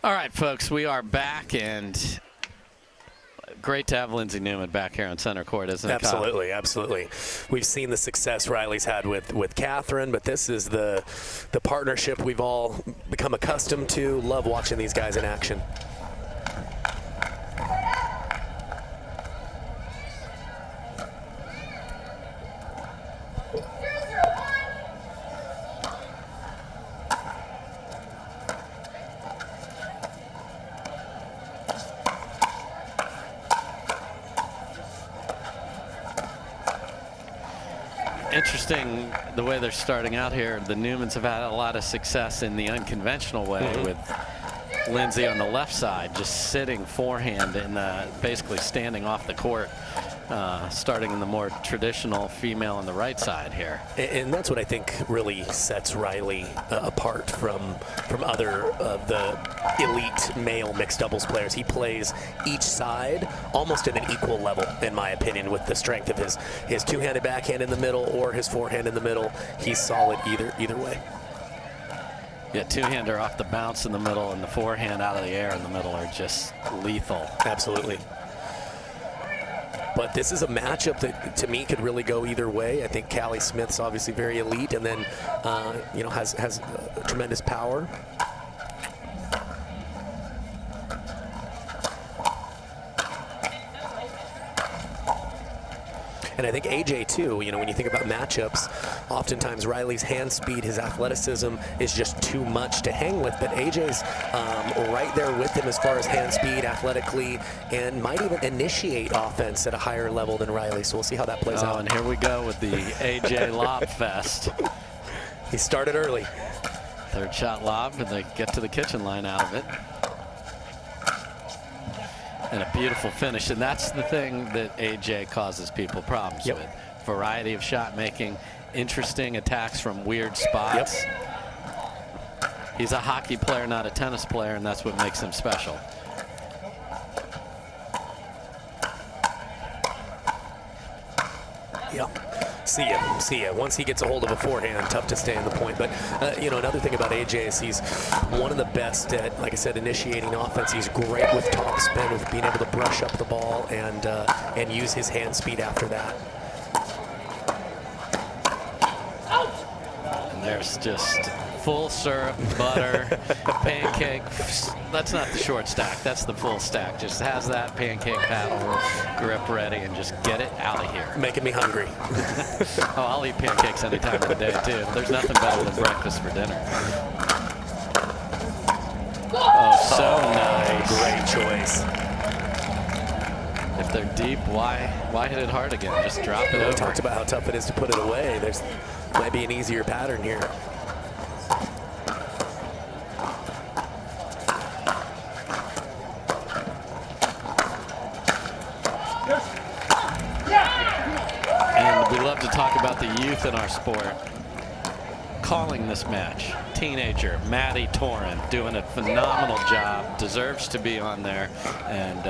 All right, folks, we are back, and great to have Lindsey Newman back here on center court, isn't it? Absolutely, absolutely. We've seen the success Riley's had with Catherine, but this is the partnership we've all become accustomed to. Love watching these guys in action. Interesting the way they're starting out here. The Newmans have had a lot of success in the unconventional way with Lindsey on the left side, just sitting forehand and basically standing off the court, starting in the more traditional female on the right side here. And that's what I think really sets Riley apart from other of the elite male mixed doubles players. He plays each side almost at an equal level, in my opinion, with the strength of his two-handed backhand in the middle or his forehand in the middle. He's solid either way. Yeah, two-hander off the bounce in the middle and the forehand out of the air in the middle are just lethal. Absolutely. But this is a matchup that, to me, could really go either way. I think Callie Smith's obviously very elite, and then, has tremendous power. And I think AJ, too, when you think about matchups, oftentimes Riley's hand speed, his athleticism is just too much to hang with. But AJ's right there with him as far as hand speed, athletically, and might even initiate offense at a higher level than Riley. So we'll see how that plays out. And here we go with the AJ lob fest. He started early. Third shot lob, and they get to the kitchen line out of it. And a beautiful finish, and that's the thing that AJ causes people problems with. Variety of shot making, interesting attacks from weird spots. He's a hockey player, not a tennis player, and that's what makes him special. See ya. Once he gets a hold of a forehand, tough to stay in the point. But, another thing about AJ is he's one of the best at, like I said, initiating offense. He's great with top spin, with being able to brush up the ball and use his hand speed after that. And there's just full syrup, butter, pancake. That's not the short stack. That's the full stack. Just has that pancake paddle grip ready and just get it out of here. Making me hungry. Oh, I'll eat pancakes any time of the day, too. There's nothing better than breakfast for dinner. Oh, so nice. Great choice. If they're deep, why hit it hard again? Just drop it over. We talked about how tough it is to put it away. There's might be an easier pattern here. And we love to talk about the youth in our sport. Calling this match, teenager Maddie Torin doing a phenomenal job, deserves to be on there, and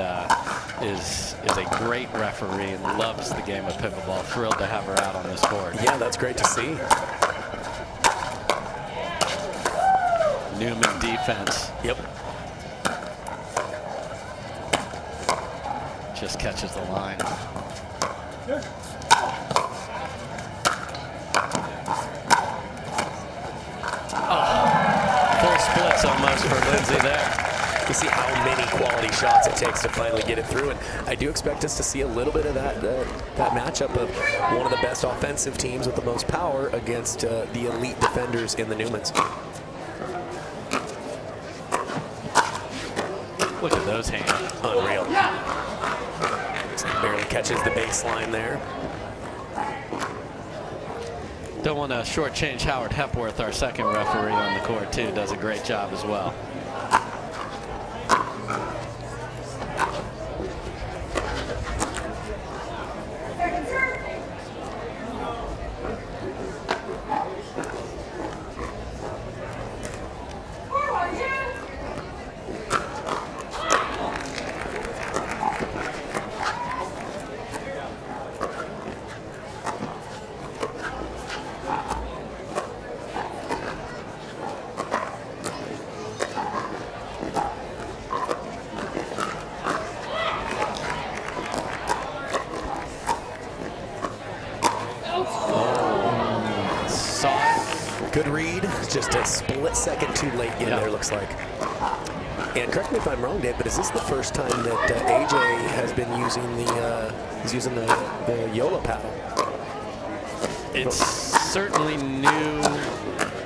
is a great referee and loves the game of pickleball. Thrilled to have her out on this court. Yeah, that's great to see. Newman defense. Yep. Just catches the line. Full splits almost for Lindsey there. You see how many quality shots it takes to finally get it through, and I do expect us to see a little bit of that matchup of one of the best offensive teams with the most power against the elite defenders in the Newmans. Look at those hands. Unreal. Barely catches the baseline there. Don't want to shortchange Howard Hepworth, our second referee on the court, too. Does a great job as well. Good read, just a split second too late in there, looks like. And correct me if I'm wrong, Dave, but is this the first time that AJ has been using the Yola paddle? It's certainly new.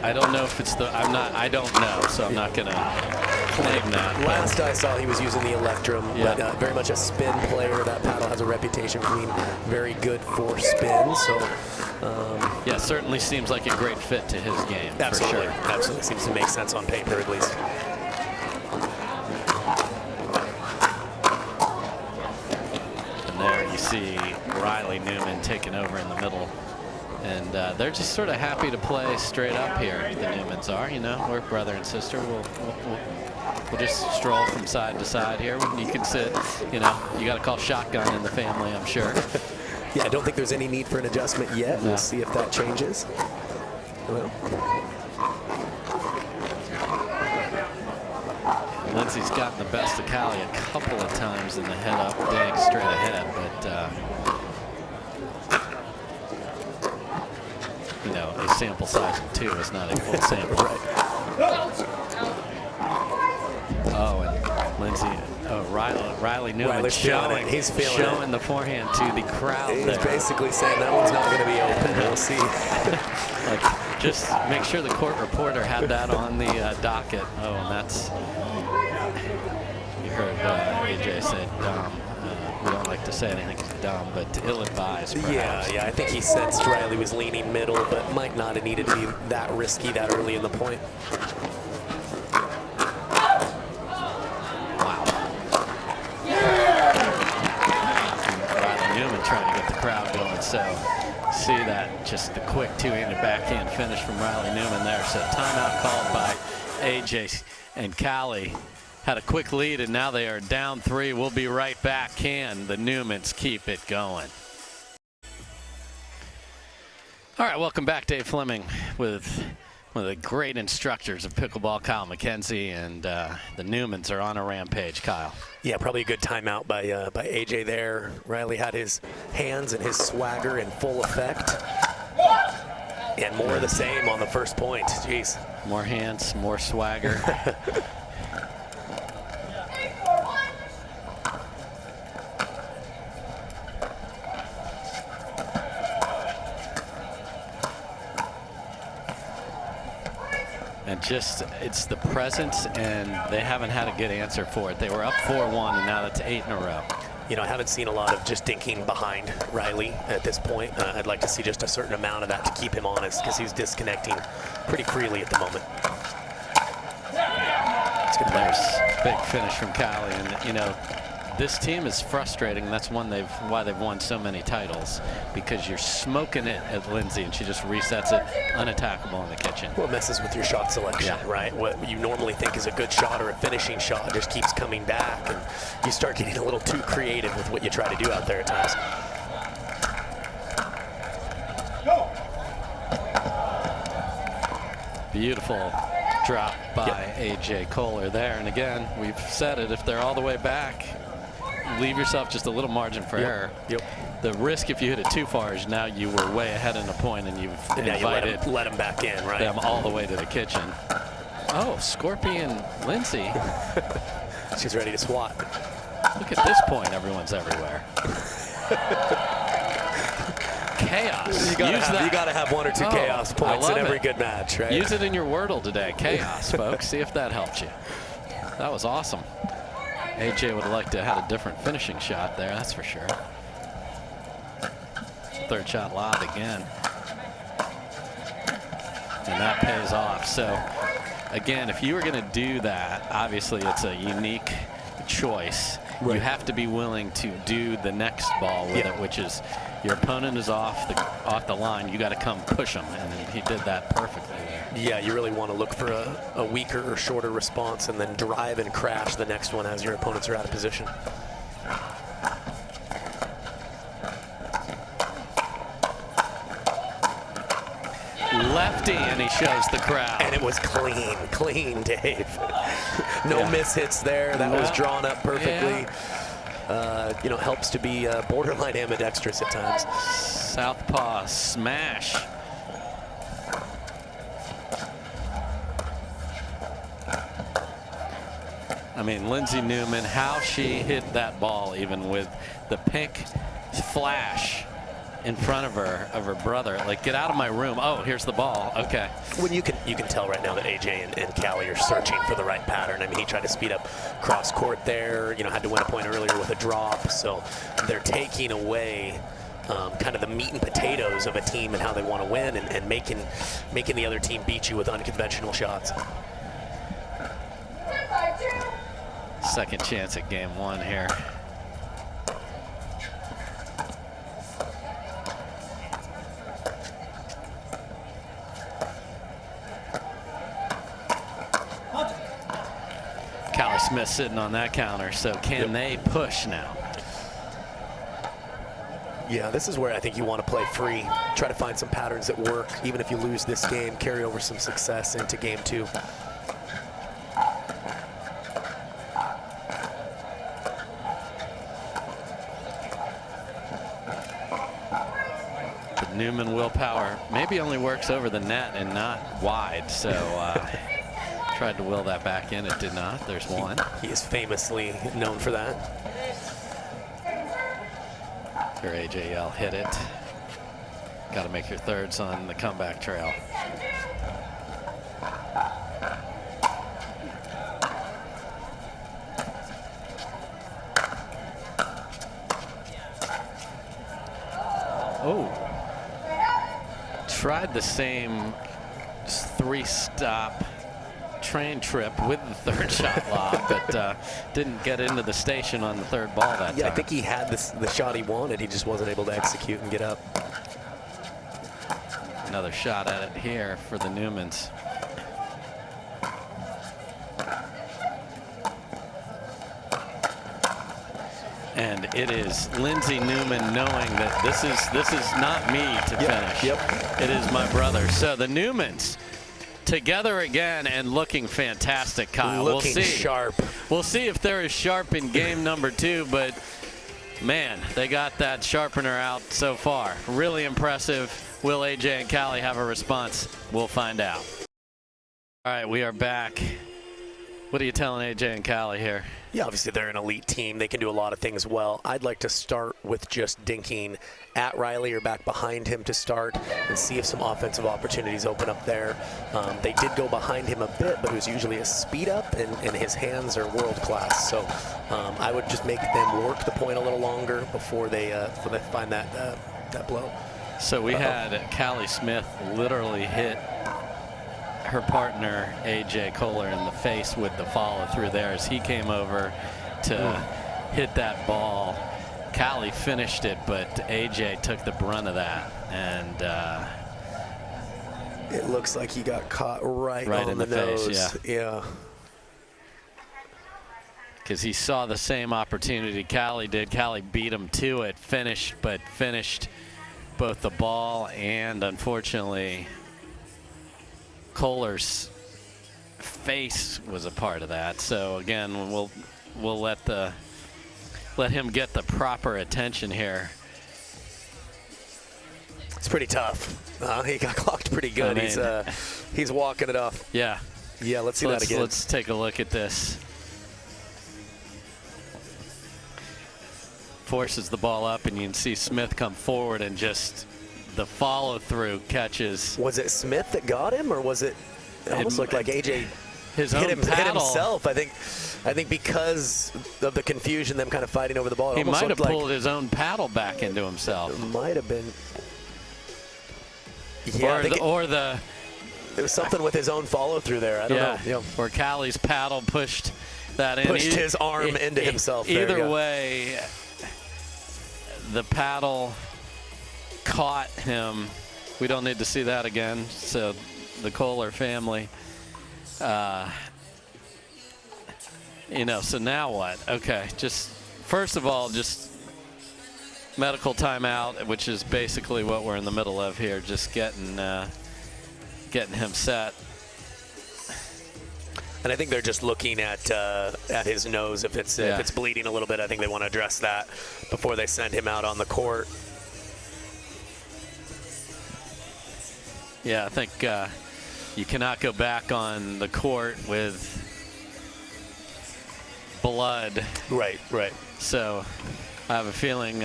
I don't know if it's I don't know, so I'm not gonna claim that. Last I saw, he was using the Electrum, but very much a spin player. That paddle has a reputation for being very good for spin, so. Yeah, certainly seems like a great fit to his game. Absolutely, for sure. absolutely seems to make sense on paper at least. And there you see Riley Newman taking over in the middle. And they're just sort of happy to play straight up here. The Newmans are, you know, we're brother and sister. We'll just stroll from side to side here. You can sit, you know, you got to call shotgun in the family, I'm sure. Yeah, I don't think there's any need for an adjustment yet. We'll see if that changes. Well. Lindsey's gotten the best of Callie a couple of times in the head-up dig straight ahead, but you know, a sample size of 2 is not a full sample. Right. Oh, and Lindsey, Riley Newman showing the forehand to the crowd. He's basically saying that one's not going to be open. We'll see. Like, just make sure the court reporter had that on the docket. Oh, and that's, you heard AJ say dumb. We don't like to say anything dumb, but ill-advised, perhaps. Yeah, I think he sensed Riley was leaning middle, but might not have needed to be that risky that early in the point. Wow. Riley Newman trying to get the crowd going, so see that, just the quick two-handed backhand finish from Riley Newman there. So timeout called by AJ, and Callie had a quick lead, and now they are down 3. We'll be right back. Can the Newmans keep it going? All right, welcome back. Dave Fleming with one of the great instructors of pickleball, Kyle McKenzie, and the Newmans are on a rampage, Kyle. Yeah, probably a good timeout by AJ there. Riley had his hands and his swagger in full effect. And more of the same on the first point. Jeez. More hands, more swagger. And just, it's the presence, and they haven't had a good answer for it. They were up 4-1, and now that's 8 in a row. You know, I haven't seen a lot of just dinking behind Riley at this point. I'd like to see just a certain amount of that to keep him honest, because he's disconnecting pretty freely at the moment. There's big finish from Callie, and you know, this team is frustrating. That's why they've won so many titles, because you're smoking it at Lindsey, and she just resets it unattackable in the kitchen. Well, it messes with your shot selection, right? What you normally think is a good shot or a finishing shot just keeps coming back, and you start getting a little too creative with what you try to do out there at times. Beautiful drop by AJ Koller there, and again, we've said it, if they're all the way back, leave yourself just a little margin for error. The risk if you hit it too far is now you were way ahead in a point, and you've invited let them back in, right? Them all the way to the kitchen. Oh, Scorpion Lindsey. She's ready to swat. Look at this point, everyone's everywhere. Chaos. You gotta have 1 or 2 chaos points in every good match, right? Use it in your Wordle today. Chaos, folks. See if that helps you. That was awesome. AJ would have liked to have had a different finishing shot there, that's for sure. Third shot lob again. And that pays off. So, again, if you were going to do that, obviously it's a unique choice. Right. You have to be willing to do the next ball with it, which is your opponent is off the line. You got to come push them, and he did that perfectly there. Yeah, you really want to look for a weaker or shorter response, and then drive and crash the next one as your opponents are out of position. Lefty, and he shows the crowd. And it was clean, Dave. No mishits there. That was drawn up perfectly. You know, helps to be borderline ambidextrous at times. Southpaw smash. I mean, Lindsey Newman, how she hit that ball, even with the pink flash in front of her brother. Like, get out of my room. Oh, here's the ball. Okay. When you can tell right now that AJ and Callie are searching for the right pattern. I mean, he tried to speed up cross court there. You know, had to win a point earlier with a drop. So they're taking away kind of the meat and potatoes of a team and how they want to win, and making the other team beat you with unconventional shots. Second chance at game one here. Callie Smith sitting on that counter, so can they push now? Yeah, this is where I think you want to play free, try to find some patterns that work. Even if you lose this game, carry over some success into game two. But Newman willpower maybe only works over the net and not wide, so tried to will that back in. It did not. There's one. He is famously known for that. Here, AJL hit it. Got to make your thirds on the comeback trail. Oh. Tried the same 3-stop train trip with the third shot lob, but didn't get into the station on the third ball that time. I think he had the shot he wanted. He just wasn't able to execute and get up. Another shot at it here for the Newmans. And it is Lindsey Newman knowing that this is not me to finish. Yep. It is my brother. So the Newmans together again and looking fantastic, Kyle. Looking we'll see. sharp. We'll see if they're as sharp in game number 2, but man, they got that sharpener out so far. Really impressive. Will AJ and Callie have a response? We'll find out. All right, we are back. What are you telling AJ and Callie here? Yeah, obviously they're an elite team. They can do a lot of things well. I'd like to start with just dinking at Riley or back behind him to start and see if some offensive opportunities open up there. They did go behind him a bit, but it was usually a speed up, and his hands are world class. So I would just make them work the point a little longer before they find that blow. So we had Callie Smith literally hit her partner AJ Koller in the face with the follow through there as he came over to hit that ball. Callie finished it, but AJ took the brunt of that, and it looks like he got caught right on in the nose. face. Yeah. Because he saw the same opportunity Callie did. Callie beat him to it, finished both the ball and, unfortunately, Koller's face was a part of that. So again, we'll let him get the proper attention here. It's pretty tough. He got clocked pretty good. I mean, he's walking it off. Yeah. Yeah, let's see that again. Let's take a look at this. Forces the ball up, and you can see Smith come forward and just the follow-through catches. Was it Smith that got him, or was it almost looked like AJ hit himself? I think because of the confusion, them kind of fighting over the ball. He might have pulled his own paddle back into himself. It might have been. Yeah, it was something with his own follow-through there. I don't know. Yeah. Where Callie's paddle pushed that in. Pushed his arm into himself. Either way, the paddle caught him. We don't need to see that again. So the Koller family, so now what? Okay, just first of all, just medical timeout, which is basically what we're in the middle of here, just getting him set. And I think they're just looking at his nose. If it's bleeding a little bit, I think they want to address that before they send him out on the court. Yeah, I think you cannot go back on the court with blood. Right. So I have a feeling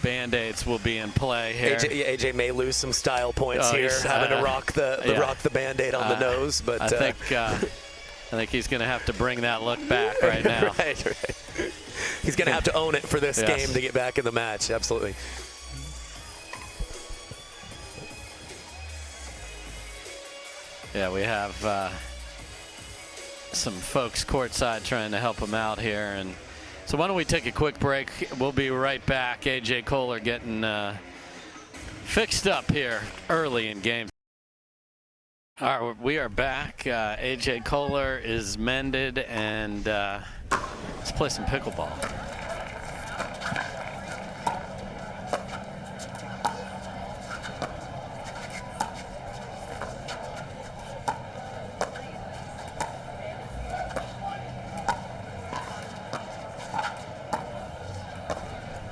Band-Aids will be in play here. AJ may lose some style points here, having to rock the Band-Aid on the nose. But I think he's going to have to bring that look back right now. right. He's going to have to own it for this game to get back in the match. Absolutely. Yeah, we have some folks courtside trying to help him out here. And so why don't we take a quick break? We'll be right back. AJ Koller getting fixed up here early in game. All right, we are back. AJ Koller is mended, and let's play some pickleball.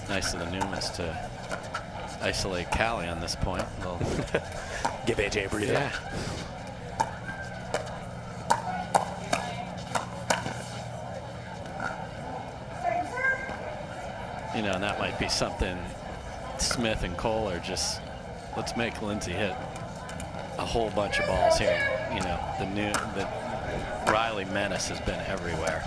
Nice of the Newmans to isolate Callie on this point. Give AJ a breather. Yeah. You know, and that might be something Smith and Koller just, let's make Lindsey hit a whole bunch of balls here. You know, the Riley menace has been everywhere.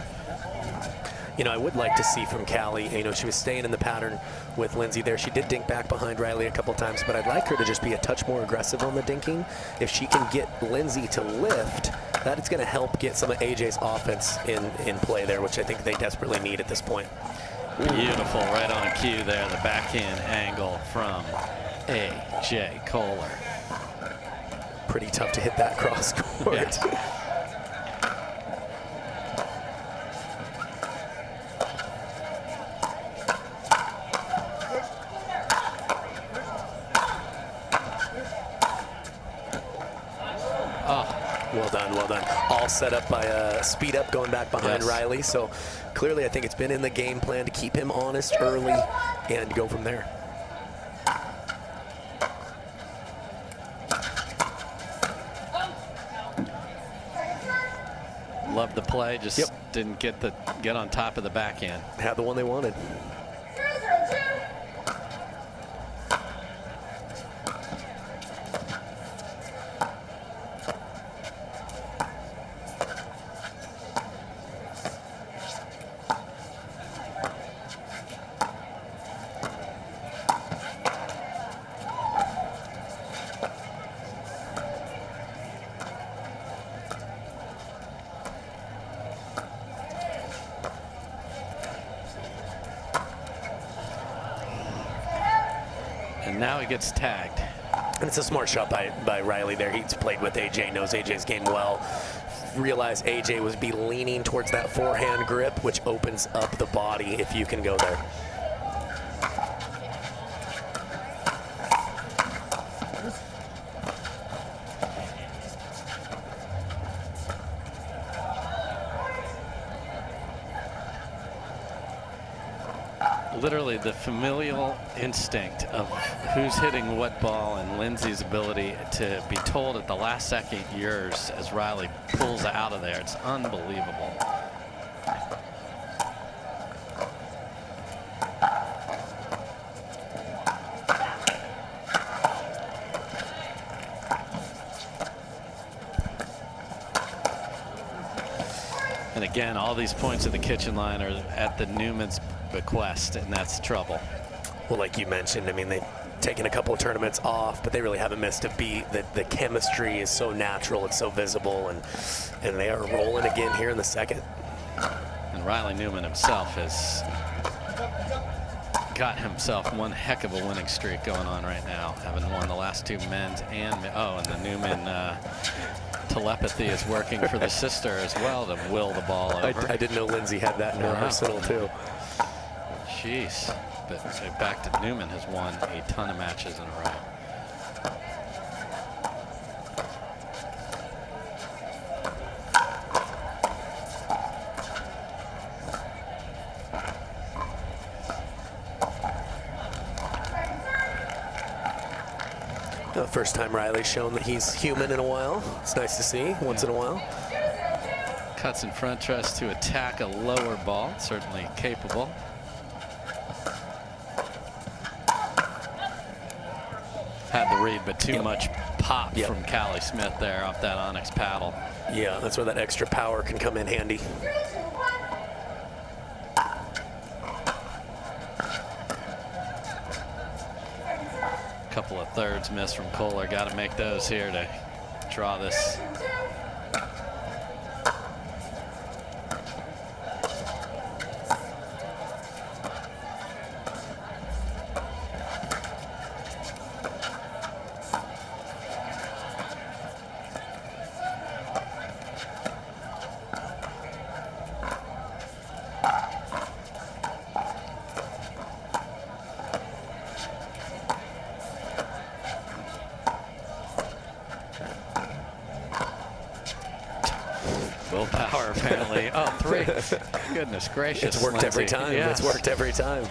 You know, I would like to see from Callie, you know, she was staying in the pattern with Lindsey there. She did dink back behind Riley a couple times, but I'd like her to just be a touch more aggressive on the dinking. If she can get Lindsey to lift, that is going to help get some of AJ's offense in play there, which I think they desperately need at this point. Beautiful, right on cue there, the backhand angle from AJ Koller. Pretty tough to hit that cross court. Yeah. Well done. All set up by a speed up going back behind Riley. So clearly I think it's been in the game plan to keep him honest early and go from there. Love the play, just didn't get on top of the backhand. Had the one they wanted. And now he gets tagged. And it's a smart shot by Riley there. He's played with AJ, knows AJ's game well. Realized AJ was leaning towards that forehand grip, which opens up the body if you can go there. Literally the familial instinct of who's hitting what ball, and Lindsey's ability to be told at the last second yours as Riley pulls out of there. It's unbelievable. And again, all these points at the kitchen line are at the Newman's bequest, and that's trouble. Well, like you mentioned, I mean, they've taken a couple of tournaments off, but they really haven't missed a beat. The chemistry is so natural, it's so visible, and they are rolling again here in the second. And Riley Newman himself has got himself one heck of a winning streak going on right now, having won the last two men's and the Newman telepathy is working for the sister as well to will the ball over. I didn't know Lindsey had that in her arsenal too. Jeez. But back to Newman has won a ton of matches in a row. The first time Riley's shown that he's human in a while. It's nice to see once in a while. cuts in front, tries to attack a lower ball. Certainly capable. Had the read, but too much pop from Callie Smith there off that Onyx paddle. Yeah, that's where that extra power can come in handy. Couple of thirds missed from Koller. Got to make those here to draw this. Willpower, apparently. Oh, 3. Goodness gracious. It's worked every time. Yes. It's worked every time.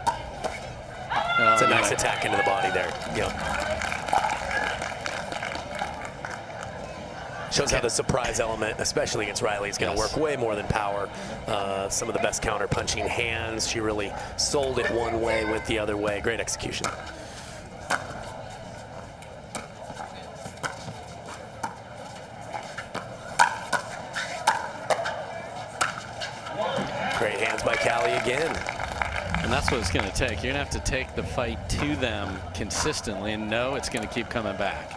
Oh, it's a nice attack into the body there. Shows how the surprise element, especially against Riley, is going to work way more than power. Some of the best counter punching hands. She really sold it one way, went the other way. Great execution. Great hands by Callie again. And that's what it's going to take. You're going to have to take the fight to them consistently and know it's going to keep coming back.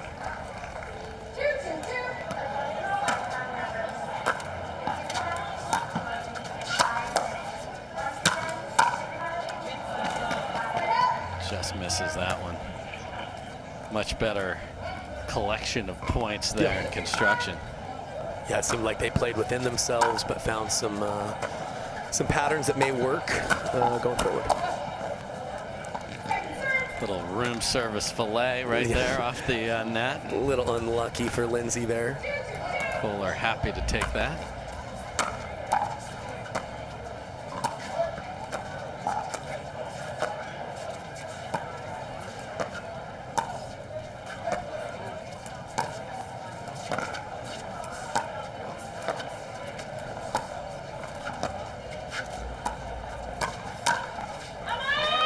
Just misses that one. Much better collection of points there in construction. Yeah, it seemed like they played within themselves, but found some patterns that may work going forward. Little room service fillet right there off the net. A little unlucky for Lindsey there. Koller happy to take that.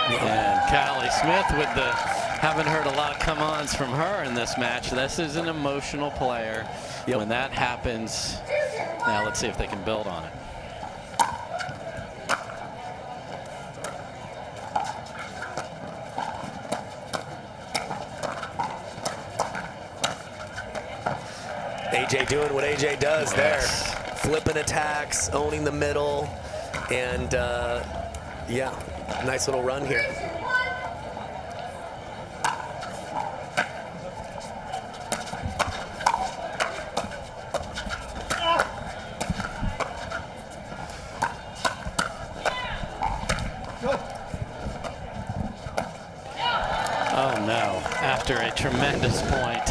And Callie Smith with the, haven't heard a lot of come-ons from her in this match. This is an emotional player. When that happens, now let's see if they can build on it. AJ doing what AJ does there. Flipping attacks, owning the middle, and yeah, nice little run here. Oh no, after a tremendous point.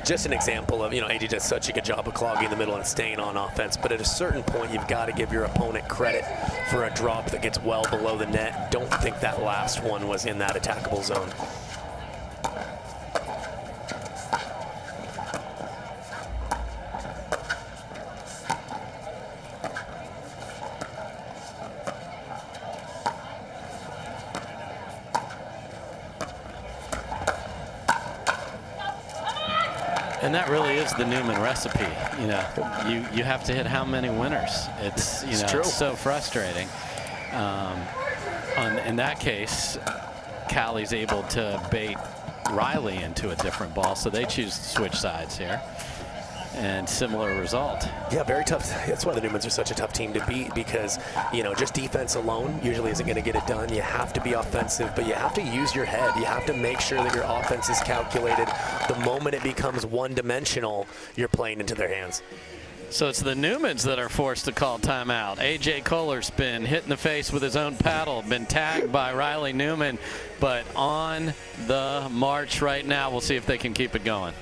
Just an example of, AJ does such a good job of clogging the middle and staying on offense, but at a certain point, you've got to give your opponent credit for a drop that gets well below the net. Don't think that last one was in that attackable zone. And that really is the Newman recipe. You have to hit how many winners? It's it's so frustrating. In that case, Callie's able to bait Riley into a different ball, so they choose to switch sides here. And similar result. Yeah, very tough. That's why the Newmans are such a tough team to beat, because just defense alone usually isn't going to get it done. You have to be offensive, but you have to use your head. You have to make sure that your offense is calculated. The moment it becomes one-dimensional, you're playing into their hands. So it's the Newmans that are forced to call timeout. AJ Koller's been hit in the face with his own paddle, been tagged by Riley Newman, but on the march right now. We'll see if they can keep it going.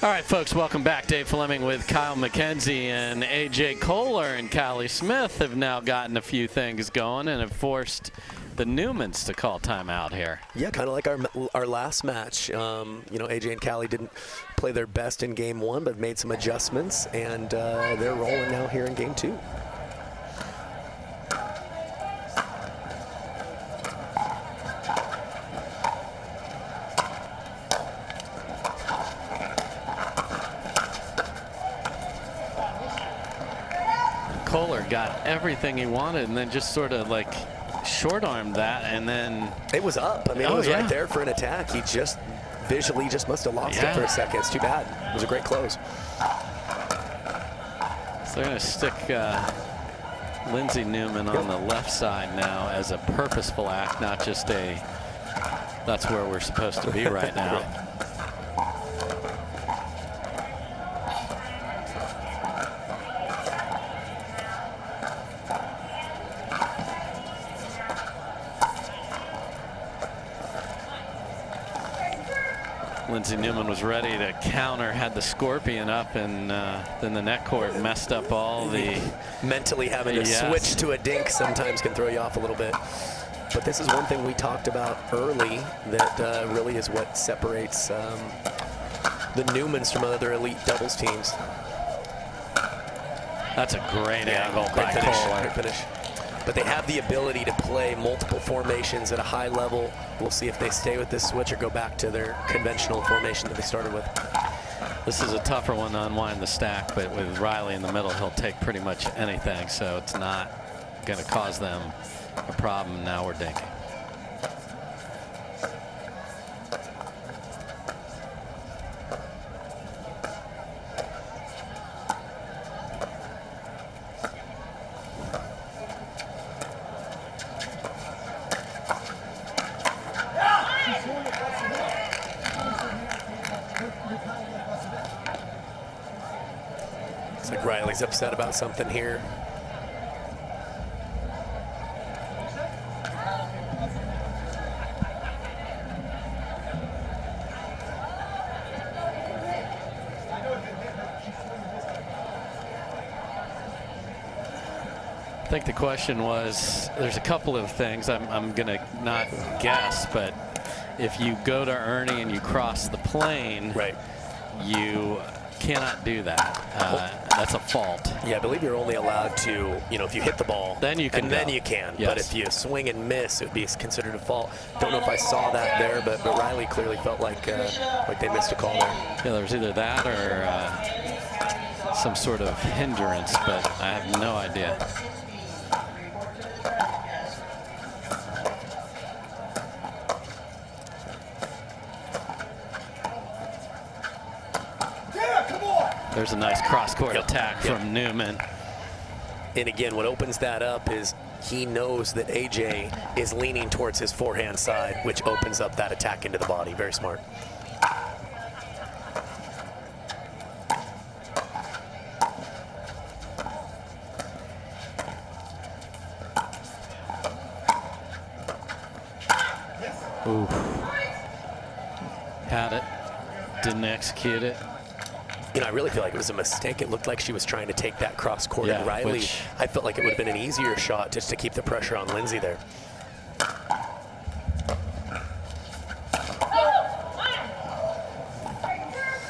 All right, folks, welcome back. Dave Fleming with Kyle McKenzie, and AJ Koller and Callie Smith have now gotten a few things going and have forced the Newmans to call timeout here. Yeah, kind of like our last match. You know, AJ and Callie didn't play their best in game 1, but made some adjustments, and they're rolling now here in game 2. Koller got everything he wanted and then just sort of like short-armed that, and then it was up. I mean, it was right there for an attack. He just visually just must have lost it for a second. It's too bad. It was a great close. So they're going to stick Lindsey Newman on the left side now as a purposeful act, not just a that's where we're supposed to be right now. Lindsey Newman was ready to counter, had the scorpion up, and then the net cord messed up all the... Mentally having to switch to a dink sometimes can throw you off a little bit. But this is one thing we talked about early that really is what separates the Newmans from other elite doubles teams. That's a great angle by Koller. Great finish. But they have the ability to play multiple formations at a high level. We'll see if they stay with this switch or go back to their conventional formation that they started with. This is a tougher one to unwind the stack, but with Riley in the middle, he'll take pretty much anything, so it's not going to cause them a problem. Now we're dinking. Looks like Riley's upset about something here. I think the question was, there's a couple of things I'm going to not guess, but if you go to Ernie and you cross the plane, right, you cannot do that. That's a fault. Yeah, I believe you're only allowed to, you know, if you hit the ball, then you can. And then you can. Yes. But if you swing and miss, it would be considered a fault. Don't know if I saw that there, but Riley clearly felt like they missed a call there. Yeah, there was either that or some sort of hindrance, but I have no idea. There's a nice cross-court attack from Newman. And again, what opens that up is he knows that AJ is leaning towards his forehand side, which opens up that attack into the body. Very smart. Ooh. Had it. Didn't execute it. You know, I really feel like it was a mistake. It looked like she was trying to take that cross court. And Riley, I felt like it would have been an easier shot just to keep the pressure on Lindsey there.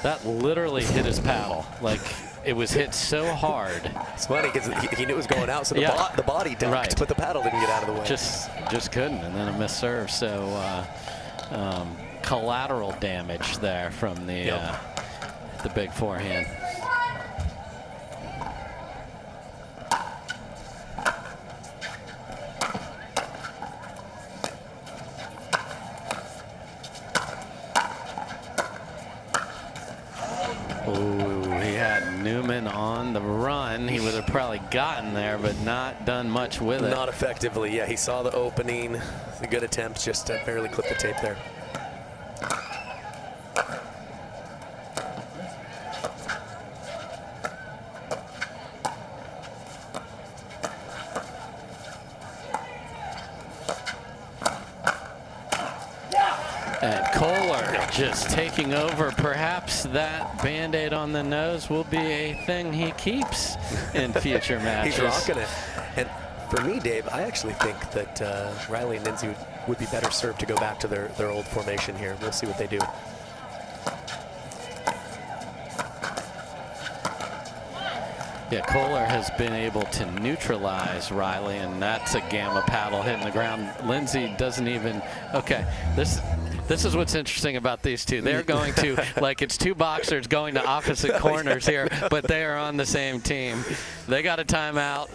That literally hit his paddle. Like, it was hit so hard. It's funny because he knew it was going out, so the body dunked, but the paddle didn't get out of the way. Just couldn't, and then a missed serve. So collateral damage there from the big forehand. Ooh, he had Newman on the run. He would have probably gotten there, but not done much with it. Not effectively. Yeah, he saw the opening. It's a good attempt, just to barely clip the tape there. And Koller just taking over. Perhaps that Band-Aid on the nose will be a thing he keeps in future matches. He's rocking it. And For me, Dave, I actually think that Riley and Lindsey would be better served to go back to their old formation here. We'll see what they do. Yeah, Koller has been able to neutralize Riley, and that's a gamma paddle hitting the ground. Lindsey doesn't even. Okay, this is what's interesting about these two. They're going to, like, it's two boxers going to opposite corners here, but they are on the same team. They got a timeout.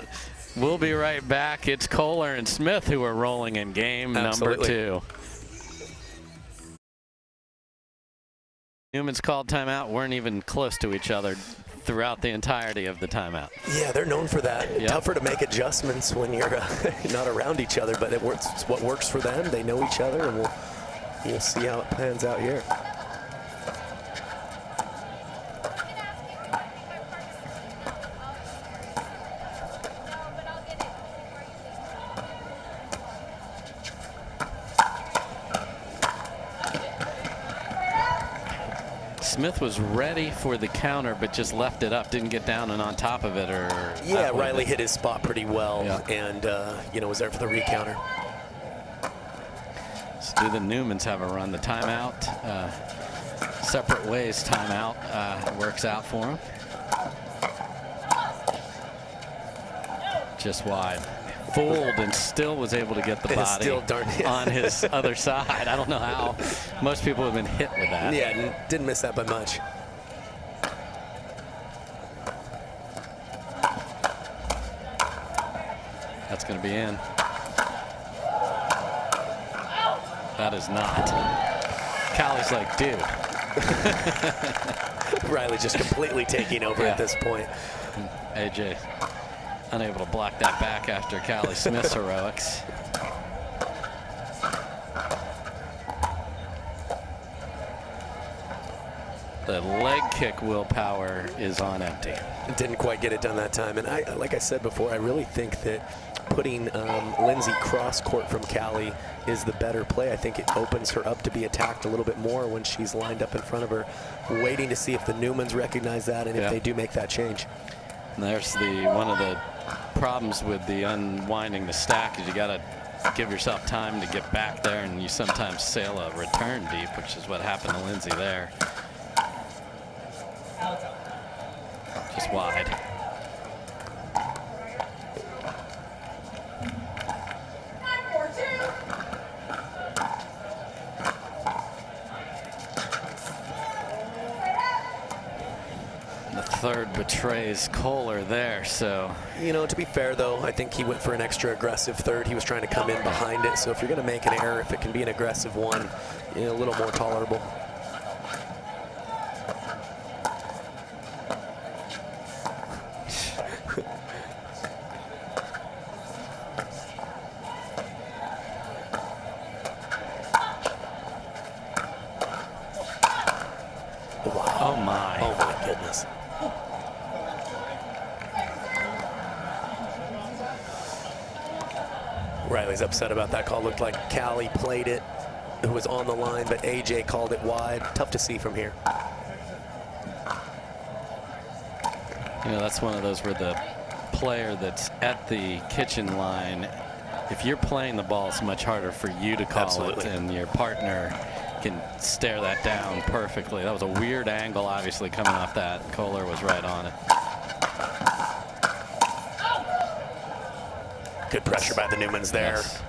We'll be right back. It's Koller and Smith who are rolling in game number 2. Newman's called timeout. Weren't even close to each other throughout the entirety of the timeout. Yeah, they're known for that. Yep. Tougher to make adjustments when you're not around each other, but it's what works for them. They know each other, and we'll see how it pans out here. Smith was ready for the counter, but just left it up, didn't get down and on top of it. Yeah, Riley hit his spot pretty well, and was there for the recounter. So do the Newmans have a run? The timeout, separate ways timeout works out for him. Just wide. Fooled and still was able to get the body on his other side. I don't know how. Most people have been hit with that. Yeah, didn't miss that by much. That's going to be in. That is not. Callie's like, dude. Riley just completely taking over at this point. AJ unable to block that back after Callie Smith's heroics. The leg kick willpower is on empty. Didn't quite get it done that time. And like I said before, I really think that putting Lindsey cross court from Callie is the better play. I think it opens her up to be attacked a little bit more when she's lined up in front of her, waiting to see if the Newmans recognize that and if they do make that change. And there's one of the problems with the unwinding the stack is you got to give yourself time to get back there, and you sometimes sail a return deep, which is what happened to Lindsey there. Just wide. Third betrays Koller there, so. To be fair, though, I think he went for an extra aggressive third. He was trying to come in behind it, so if you're going to make an error, if it can be an aggressive one, a little more tolerable. Wow. Oh my goodness. Riley's upset about that call. Looked like Callie played it, who was on the line, but AJ called it wide. Tough to see from here. That's one of those where the player that's at the kitchen line, if you're playing the ball, it's much harder for you to call it, and your partner can stare that down perfectly. That was a weird angle, obviously, coming off that. Koller was right on it. Good pressure by the Newmans there. Yes.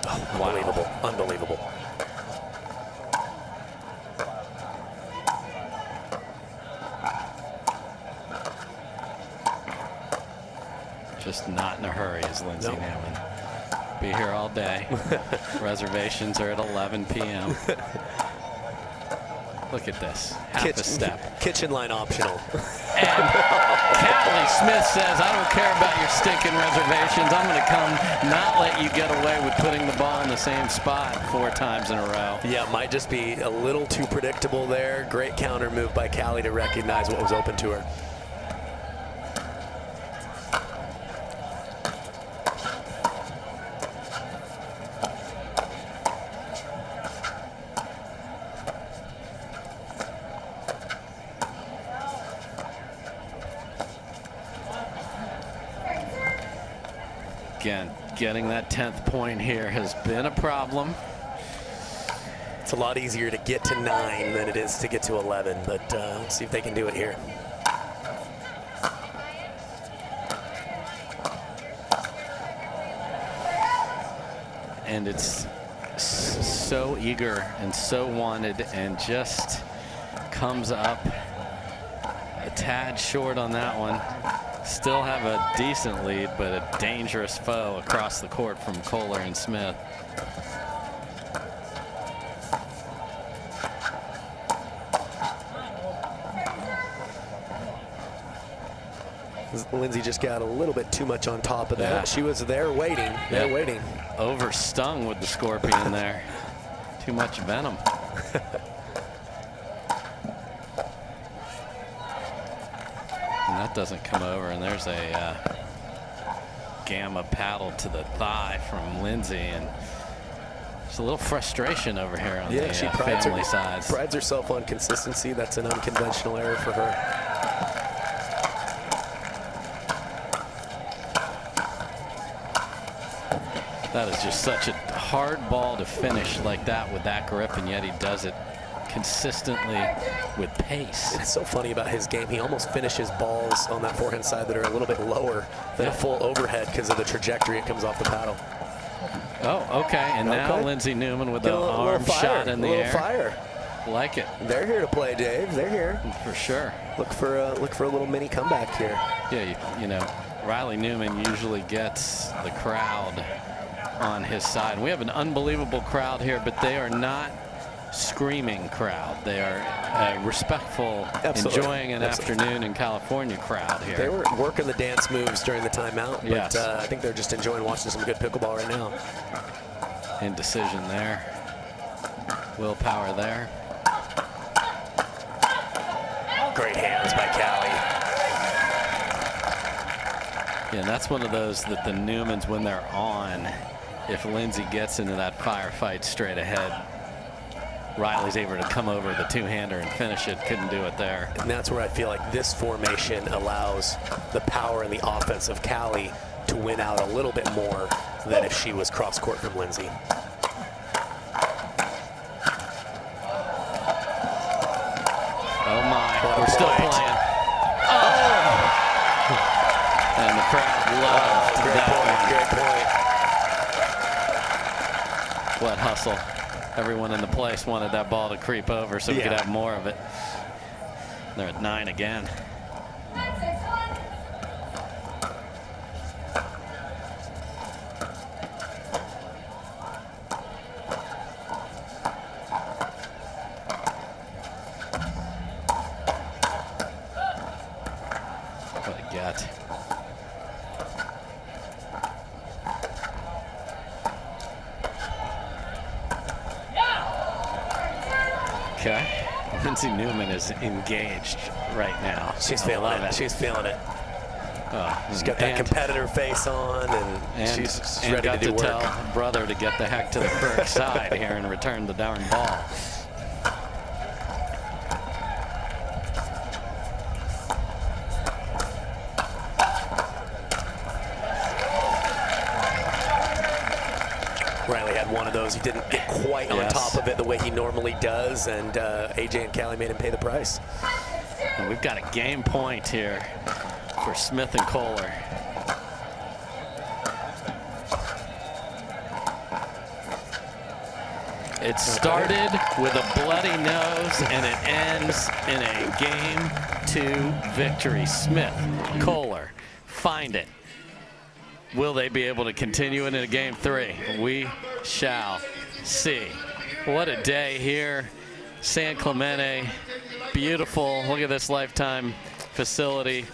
Unbelievable. Unbelievable. Just not in a hurry is Lindsey Newman. Be here all day. Reservations are at 11 p.m. Look at this. Half a step. Kitchen line optional. And Callie Smith says, I don't care about your stinking reservations. I'm going to come not let you get away with putting the ball in the same spot 4 times in a row. Yeah, might just be a little too predictable there. Great counter move by Callie to recognize what was open to her. Again, getting that 10th point here has been a problem. It's a lot easier to get to 9 than it is to get to 11, but we'll see if they can do it here. And it's so eager and so wanted, and just comes up a tad short on that one. Still have a decent lead, but a dangerous foe across the court from Koller and Smith. Lindsey just got a little bit too much on top of that. Yeah. She was there waiting. They're waiting. Overstung with the Scorpion there. Too much venom. And that doesn't come over, and there's a gamma paddle to the thigh from Lindsey, and there's a little frustration over here on the she family side. Prides herself on consistency. That's an unconventional error for her. That is just such a hard ball to finish like that with that grip, and yet he does it consistently with pace. It's so funny about his game. He almost finishes balls on that forehand side that are a little bit lower than a full overhead because of the trajectory it comes off the paddle. Oh, okay. And now Lindsey Newman with the arm shot in the air. Fire. Like it. They're here to play, Dave. They're here. For sure. Look for a little mini comeback here. Yeah, you know, Riley Newman usually gets the crowd on his side. We have an unbelievable crowd here, but they are not screaming crowd. They are a respectful, enjoying an afternoon in California crowd here. They were working the dance moves during the timeout, but I think they're just enjoying watching some good pickleball right now. Indecision there. Willpower there. Great hands by Callie. Yeah, and that's one of those that the Newmans, when they're on, if Lindsey gets into that firefight straight ahead, Riley's able to come over the two-hander and finish it. Couldn't do it there. And that's where I feel like this formation allows the power and the offense of Callie to win out a little bit more than if she was cross-court from Lindsey. Oh my, we're still playing. Oh! And the crowd loved that one. Great point. What hustle. Everyone in the place wanted that ball to creep over so we could have more of it. They're at 9 again. What a gut. Okay. Lindsey Newman is engaged right now. She's feeling it. She's feeling it. She's got that competitor face on, and she's ready to do work. Tell brother to get the heck to the correct side here and return the darn ball. Riley had one of those. He didn't get quite on top of it the way he normally does, and AJ and Callie made him pay the price. And we've got a game point here for Smith and Koller. It started with a bloody nose, and it ends in a Game 2 victory. Smith, Koller, find it. Will they be able to continue it in a Game 3? We shall see. What a day here. San Clemente, beautiful. Look at this Lifetime facility.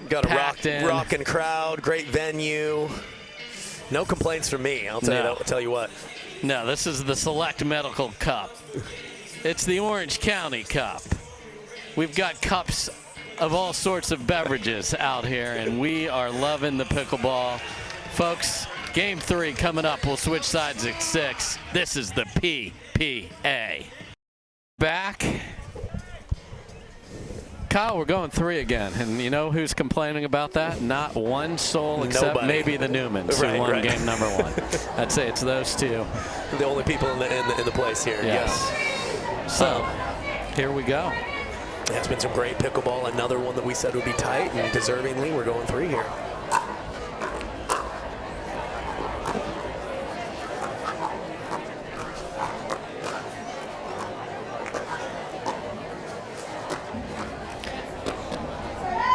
Got packed a in. rocking crowd, great venue. No complaints from me. I'll tell you what. No, this is the Select Medical Cup. It's the Orange County Cup. We've got cups of all sorts of beverages out here, and we are loving the pickleball. Folks, Game 3 coming up. We'll switch sides at 6. This is the PPA. Back. Kyle, we're going 3 again, and you know who's complaining about that? Not one soul except Nobody. maybe the Newmans who won game number 1. I'd say it's those two. The only people in the place here. Yes. Yeah. So, here we go. It has been some great pickleball. Another one that we said would be tight, and deservingly, we're going 3 here.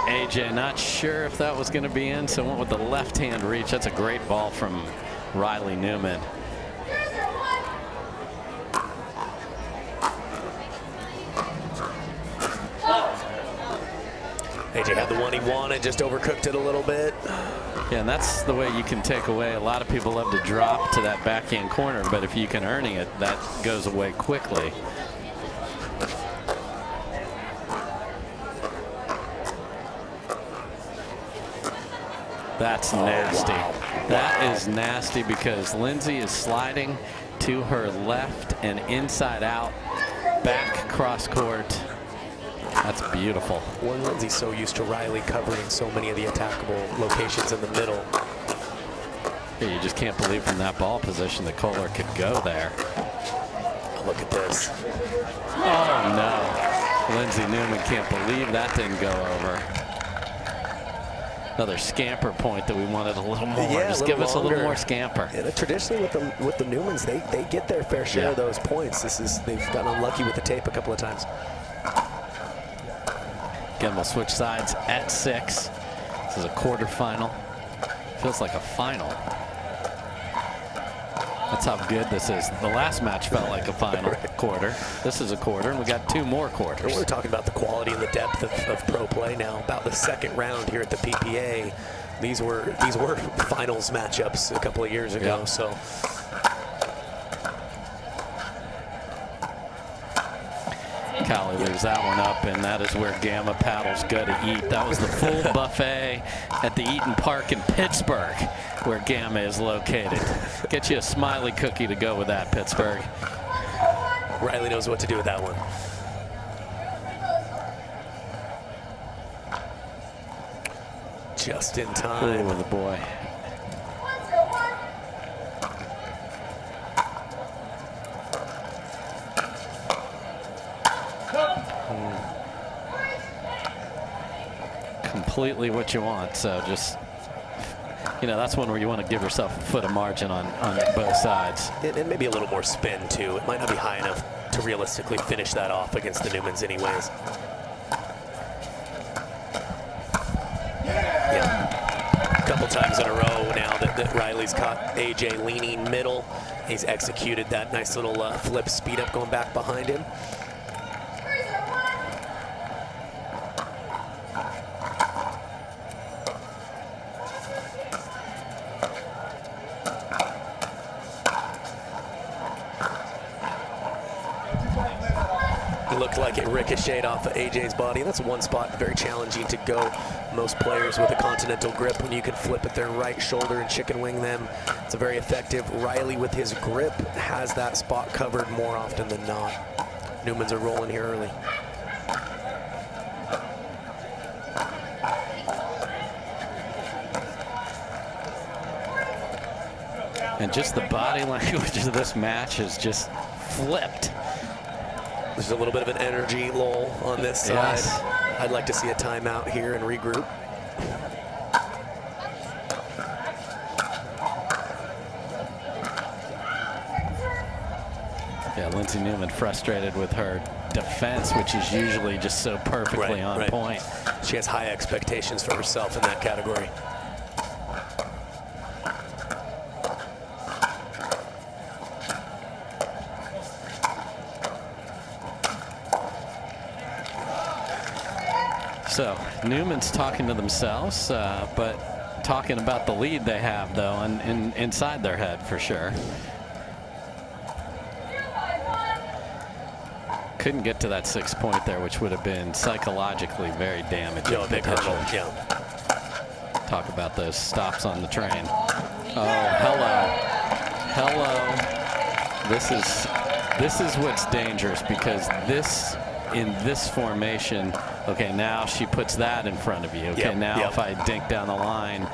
AJ not sure if that was going to be in, so went with the left-hand reach. That's a great ball from Riley Newman. AJ had the one he wanted, just overcooked it a little bit. Yeah, and that's the way you can take away. A lot of people love to drop to that backhand corner, but if you can earning it, that goes away quickly. That's nasty. Wow. That is nasty because Lindsey is sliding to her left and inside out, back cross court. That's beautiful. Well, Lindsey's so used to Riley covering so many of the attackable locations in the middle. Yeah, you just can't believe from that ball position that Koller could go there. Look at this. Oh, no. Lindsey Newman can't believe that didn't go over. Another scamper point that we wanted a little more. Yeah, just give us a little more scamper. Yeah, traditionally with the Newmans, they get their fair share of those points. They've gotten unlucky with the tape a couple of times. Again, we'll switch sides at 6. This is a quarterfinal. Feels like a final. That's how good this is. The last match felt like a final quarter. This is a quarter, and we got 2 more quarters. We're talking about the quality and the depth of pro play now. About the second round here at the PPA, these were finals matchups a couple of years ago. Yeah. So. Callie leaves that one up, and that is where Gamma paddles go to eat. That was the full buffet at the Eaton Park in Pittsburgh, where Gamma is located. Get you a smiley cookie to go with that, Pittsburgh. Riley knows what to do with that one. Just in time. Ooh, the boy. Completely what you want. So just, you know, that's one where you want to give yourself a foot of margin on both sides. And maybe a little more spin, too. It might not be high enough to realistically finish that off against the Newmans anyways. Yeah. A couple times in a row now that Riley's caught AJ leaning middle. He's executed that nice little flip speed up going back behind him. Looked like it ricocheted off of AJ's body. That's one spot very challenging to go. Most players with a continental grip, when you can flip at their right shoulder and chicken wing them, it's a very effective. Riley with his grip has that spot covered more often than not. Newmans are rolling here early. And just the body language of this match is just flipped. There's a little bit of an energy lull on this side. Yes. I'd like to see a timeout here and regroup. Yeah, Lindsey Newman frustrated with her defense, which is usually just so perfectly on point. She has high expectations for herself in that category. So Newman's talking to themselves, but talking about the lead they have, though, and inside their head for sure. Couldn't get to that 6 point there, which would have been psychologically very damaging. A big hurdle. Yeah. Talk about those stops on the train. Oh, hello. This is what's dangerous, because in this formation, okay, now she puts that in front of you. Okay, if I dink down the line,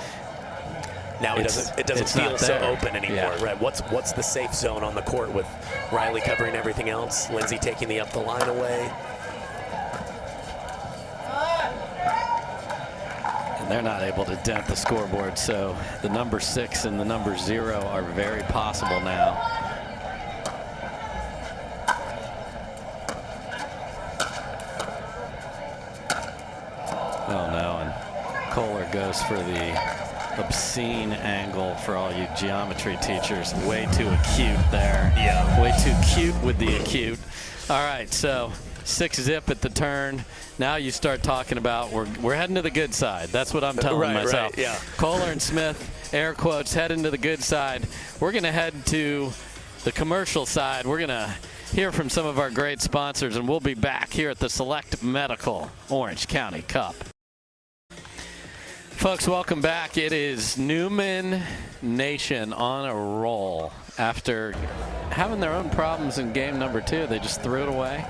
now it doesn't feel so open anymore, right? What's the safe zone on the court with Riley covering everything else, Lindsey taking the up the line away? And they're not able to dent the scoreboard, so the number 6 and the number 0 are very possible now. Oh no, and Koller goes for the obscene angle for all you geometry teachers. Way too acute there. Yeah. Way too cute with the acute. All right, so 6-zip at the turn. Now you start talking about we're heading to the good side. That's what I'm telling myself. Right, yeah. Koller and Smith, air quotes, heading to the good side. We're going to head to the commercial side. We're going to hear from some of our great sponsors, and we'll be back here at the Select Medical Orange County Cup. Folks, welcome back. It is Newman Nation on a roll. After having their own problems in game number 2, they just threw it away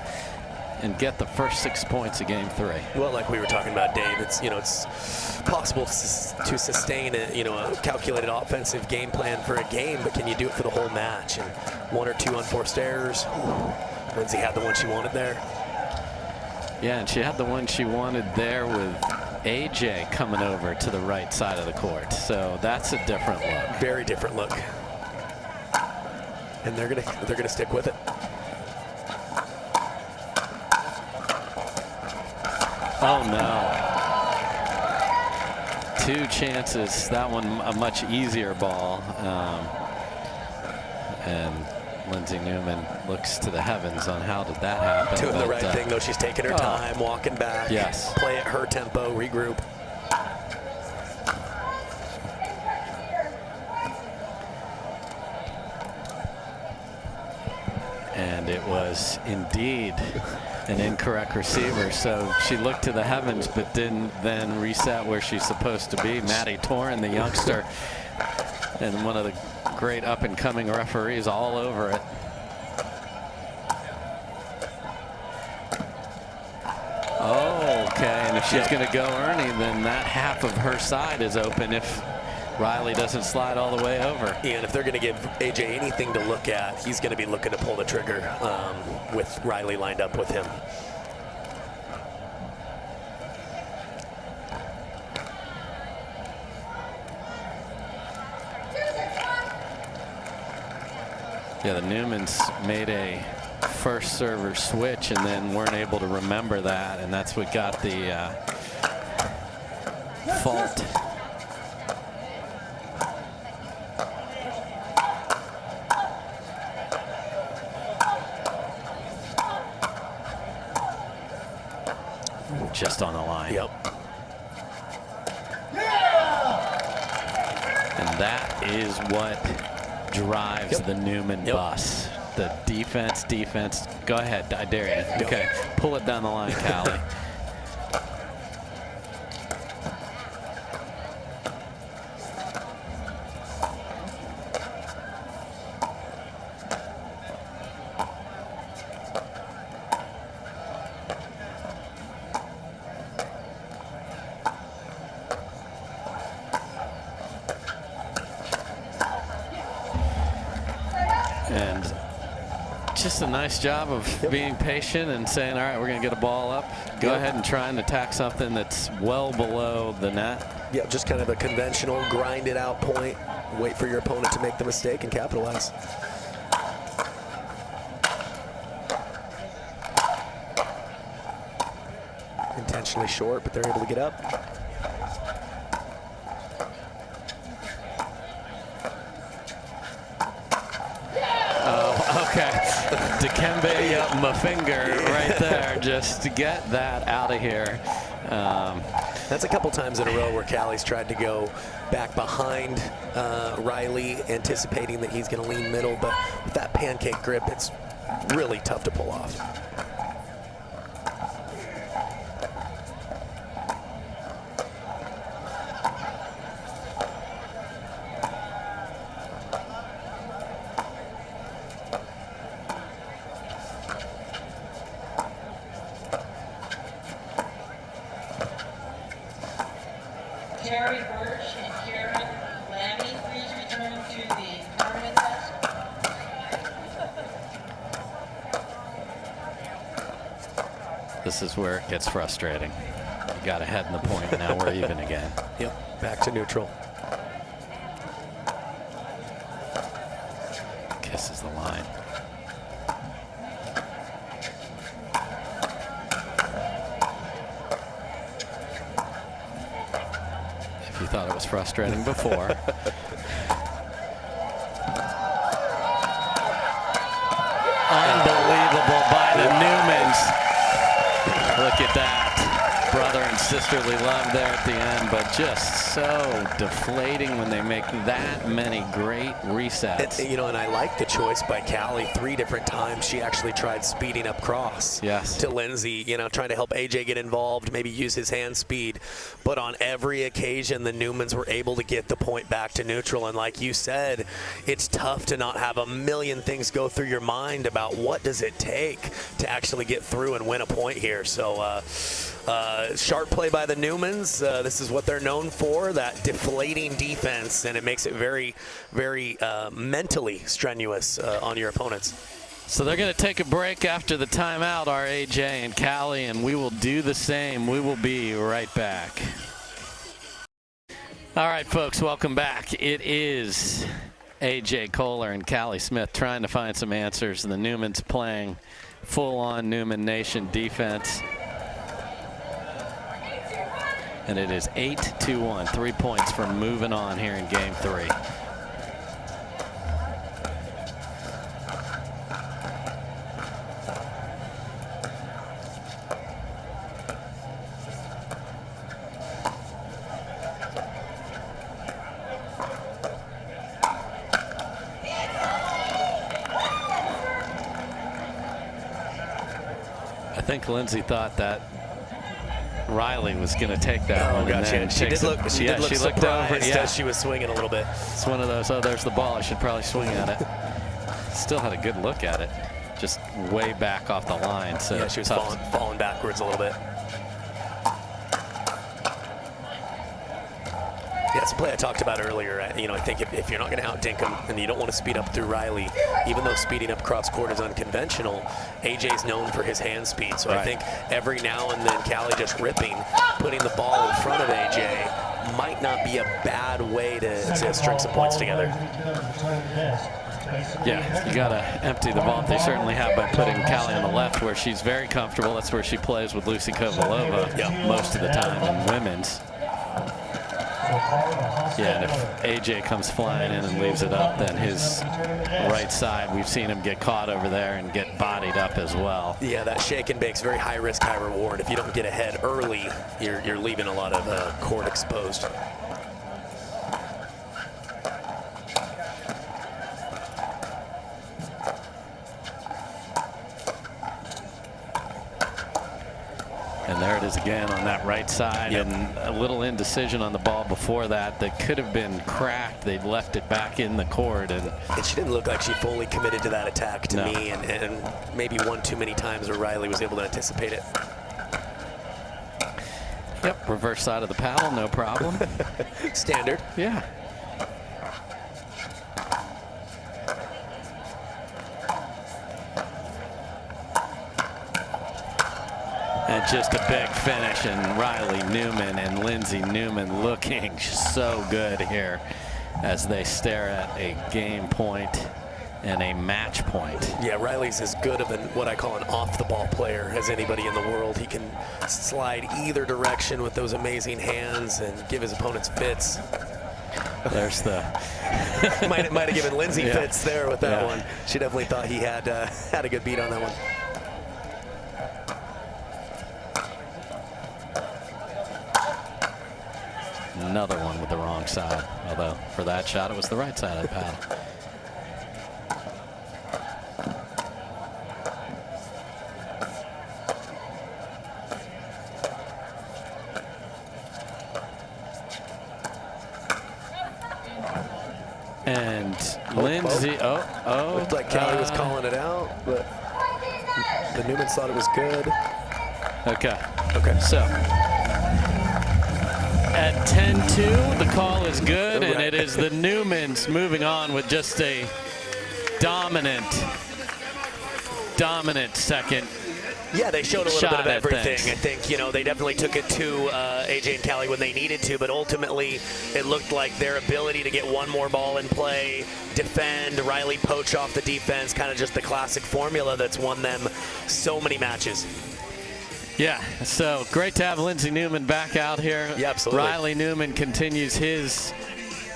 and get the first 6 points of game 3. Well, like we were talking about, Dave, it's possible to sustain a calculated offensive game plan for a game, but can you do it for the whole match? And 1 or 2 unforced errors. Lindsey had the one she wanted there. Yeah, and she had the one she wanted there with AJ coming over to the right side of the court. So that's a different look. Very different look. And they're gonna stick with it. Oh no. 2 chances. That one a much easier ball. And Lindsey Newman looks to the heavens on how did that happen. Doing the right thing, though. She's taking her time, walking back. Yes. Play at her tempo, regroup. And it was indeed an incorrect receiver. So she looked to the heavens, but didn't then reset where she's supposed to be. Maddie Torin, the youngster, and one of the great up-and-coming referees, all over it. Oh, okay. And if she's going to go Ernie, then that half of her side is open if Riley doesn't slide all the way over. Yeah, and if they're going to give AJ anything to look at, he's going to be looking to pull the trigger with Riley lined up with him. Yeah, the Newmans made a first server switch and then weren't able to remember that, and that's what got the fault. Just on the line. Yep. And that is what drives the Newman bus. The defense. Go ahead, I dare you. Okay, pull it down the line, Callie. And just a nice job of being patient and saying, all right, we're going to get a ball up. Go ahead and try and attack something that's well below the net. Yeah, just kind of a conventional grind it out point. Wait for your opponent to make the mistake and capitalize. Intentionally short, but they're able to get up. Okay, Dikembe Mafinga right there, just to get that out of here. That's a couple times in a row where Callie's tried to go back behind Riley, anticipating that he's going to lean middle, but with that pancake grip, it's really tough to pull off. This is where it gets frustrating. You got ahead in the point, and now we're even again. Yep, back to neutral. Kisses the line. If you thought it was frustrating before. Unbelievable by the Newmans. Look at that. Brother and sisterly love there at the end, but just so deflating when they make that many great resets. You know, and I like the choice by Callie. 3 different times she actually tried speeding up cross to Lindsey, you know, trying to help AJ get involved, maybe use his hand speed. But on every occasion, the Newmans were able to get the point back to neutral. And like you said, it's tough to not have a million things go through your mind about what does it take to actually get through and win a point here. So sharp play by the Newmans. This is what they're known for, that deflating defense, and it makes it very, very mentally strenuous on your opponents. So they're going to take a break after the timeout, our AJ and Callie, and we will do the same. We will be right back. All right, folks, welcome back. It is AJ Koller and Callie Smith trying to find some answers, and the Newmans playing full-on Newman Nation defense. And it is 8-1, 3 points from moving on here in game 3. I think Lindsey thought that Riley was going to take that one. Gotcha. She did look surprised over, as she was swinging a little bit. It's one of those, oh, there's the ball. I should probably swing at it. Still had a good look at it. Just way back off the line. So yeah, she was falling backwards a little bit. Yeah, it's a play I talked about earlier. You know, I think if you're not going to outdink him and you don't want to speed up through Riley, even though speeding up cross court is unconventional, AJ's known for his hand speed. So I think every now and then Callie just ripping, putting the ball in front of AJ might not be a bad way to string some points together. Yeah, you got to empty the vault. They certainly have by putting Callie on the left where she's very comfortable. That's where she plays with Lucy Kovalova most of the time in women's. Yeah, and if AJ comes flying in and leaves it up, then his right side, we've seen him get caught over there and get bodied up as well. Yeah, that shake and bake's very high risk, high reward. If you don't get ahead early, you're leaving a lot of court exposed. And there it is again on that right side, and a little indecision on the ball before that could have been cracked. They left it back in the court, and she didn't look like she fully committed to that attack to me, and maybe one too many times where Riley was able to anticipate it. Yep, reverse side of the paddle, no problem. Standard. Yeah. And just a big finish, and Riley Newman and Lindsey Newman looking so good here as they stare at a game point and a match point. Yeah, Riley's as good of what I call an off-the-ball player as anybody in the world. He can slide either direction with those amazing hands and give his opponents fits. There's the might have given Lindsey fits there with that one. She definitely thought he had a good beat on that one. Another one with the wrong side. Although for that shot, it was the right side of the paddle. And Lindsey, Looked like Callie was calling it out, but the Newman thought it was good. Okay. Okay. So at 10-2, the call is good, and it is the Newmans moving on with just a dominant second. Yeah, they showed a little bit of everything. Things. I think, you know, they definitely took it to AJ and Callie when they needed to, but ultimately it looked like their ability to get one more ball in play, defend, Riley poach off the defense, kind of just the classic formula that's won them so many matches. Yeah, so great to have Lindsey Newman back out here. Yeah, absolutely. Riley Newman continues his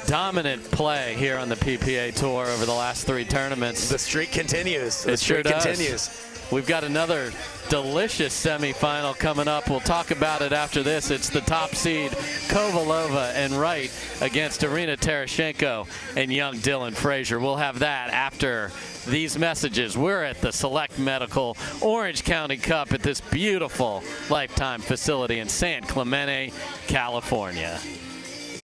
dominant play here on the PPA Tour over the last 3 tournaments. The streak continues. It sure does. Continues. We've got another delicious semifinal coming up. We'll talk about it after this. It's the top seed Kovalova and Wright against Arina Tereshchenko and young Dylan Frazier. We'll have that after these messages. We're at the Select Medical Orange County Cup at this beautiful Lifetime facility in San Clemente, California.